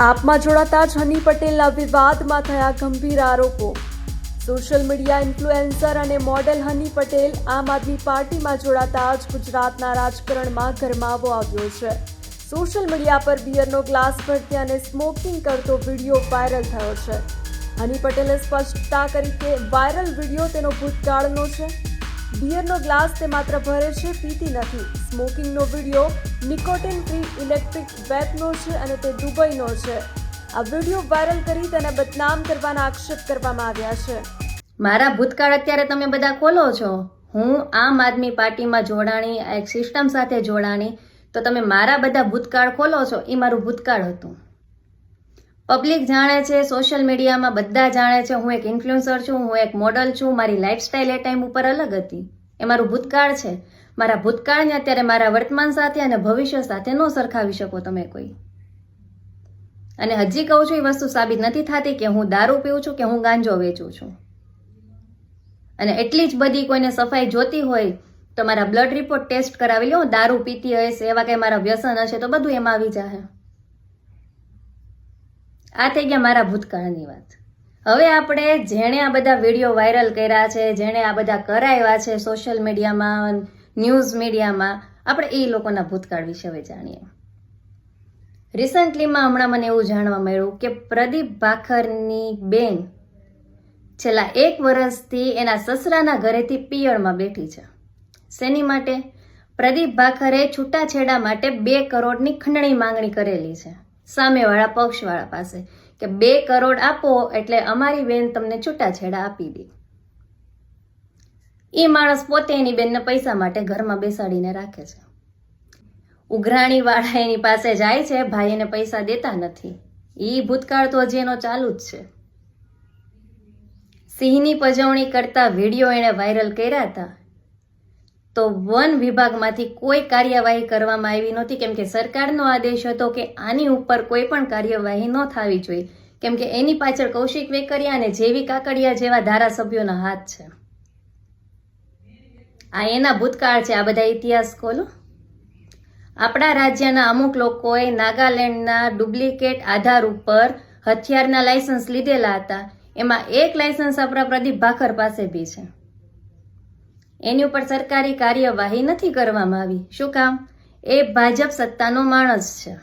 આપમાં જોડાતા જ હની પટેલના વિવાદમાં થયા ગંભીર આરોપો। સોશિયલ મીડિયા ઇન્ફ્લુએન્સર અને મોડેલ હની પટેલ આમ આદમી પાર્ટીમાં જોડાતા જ ગુજરાતના રાજકારણમાં ગરમાવો આવ્યો છે। સોશિયલ મીડિયા પર બિયરનો ગ્લાસ ભરતી અને સ્મોકિંગ કરતો વિડીયો વાયરલ થયો છે। હની પટેલે સ્પષ્ટતા કરી કે વાયરલ વિડીયો તેનો ભૂતકાળનો છે। બિયરનો ગ્લાસ તે માત્ર ભરે છે, પીતી નથી। સ્મોકિંગનો વિડીયો નિકોટિન ફ્રી ઇલેક્ટ્રિક વેપનો છે અને તે દુબઈનો છે। આ વિડીયો વાયરલ કરી તેને બદનામ કરવાના આક્ષેપ કરવામાં આવ્યા છે। મારા ભૂતકાળ અત્યારે તમે બધા ખોલો છો। હું આમ આદમી પાર્ટીમાં જોડાણી, આ એક સિસ્ટમ સાથે જોડાણી, તો તમે મારા બધા ભૂતકાળ ખોલો છો, એ મારું ભૂતકાળ હતું। પબ્લિક જાણે છે, સોશિયલ મીડિયામાં બધા જાણે છે હું એક ઇન્ફ્લુએન્સર છું, હું એક મોડલ છું। મારી લાઈફસ્ટાઈલ એ ટાઈમ ઉપર અલગ હતી, એ મારું ભૂતકાળ છે। મારા ભૂતકાળને અત્યારે મારા વર્તમાન સાથે અને ભવિષ્ય સાથે ન સરખાવી શકો તમે કોઈ। અને હજી કહું છું, એ વસ્તુ સાબિત નથી થતી કે હું દારૂ પીઉં છું કે હું ગાંજો વેચું છું। અને એટલી જ બધી કોઈને સફાઈ જોતી હોય તો મારા બ્લડ રિપોર્ટ ટેસ્ટ કરાવી લો। દારૂ પીતી હશે, એવા કંઈ મારા વ્યસન હશે તો બધું એમાં આવી જશે। આ થઈ ગયા મારા ભૂતકાળની વાત। હવે આપણે જેણે આ બધા વિડીયો વાયરલ કર્યા છે, જેણે આ બધા કરાવ્યા છે સોશિયલ મીડિયામાં, ન્યૂઝ મીડિયામાં, આપણે એ લોકોના ભૂતકાળ વિશે હવે જાણીએ। રિસન્ટલીમાં હમણાં મને એવું જાણવા મળ્યું કે પ્રદીપ ભાખરની બેન છેલ્લા 1 વર્ષથી એના સસરાના ઘરેથી પિયરમાં બેઠી છે। શેની માટે? પ્રદીપ ભાખરે છૂટાછેડા માટે 2 કરોડની ખંડણી માંગણી કરેલી છે સામેવાળા પક્ષવાળા પાસે કે 2 કરોડ આપો એટલે અમારી બેન તમને છૂટાછેડા આપી દે। એ માણસ પોતે એની બેનને પૈસા માટે ઘરમાં બેસાડીને રાખે છે। ઉઘરાણી વાળા એની પાસે જાય છે, ભાઈ એને પૈસા દેતા નથી। એ ભૂતકાળ તો હજી એનો ચાલુ જ છે। સિંહની પજવણી કરતા વિડીયો એણે વાયરલ કર્યા હતા તો વન વિભાગમાંથી કોઈ કાર્યવાહી કરવામાં આવી નહોતી, કેમ કે સરકારનો આદેશ હતો કે આની ઉપર કોઈ પણ કાર્યવાહી ન થવી જોઈએ, કેમ કે એની પાછળ કૌશિક વેકરિયા અને જેવી કાકડિયા જેવા ધારાસભ્યોના હાથ છે। આ એના ભૂતકાળ છે। આ બધા ઇતિહાસ ખોલો। આપણા રાજ્યના અમુક લોકોએ નાગાલેન્ડના ડુપ્લિકેટ આધાર ઉપર હથિયારના લાયસન્સ લીધેલા હતા। એમાં એક લાયસન્સ આપણા પ્રદીપ ભાખર પાસે બી છે। એની ઉપર સરકારી કાર્યવાહી નથી કરવામાં આવી। શું કામ? એ ભાજપ સત્તાનો માણસ છે।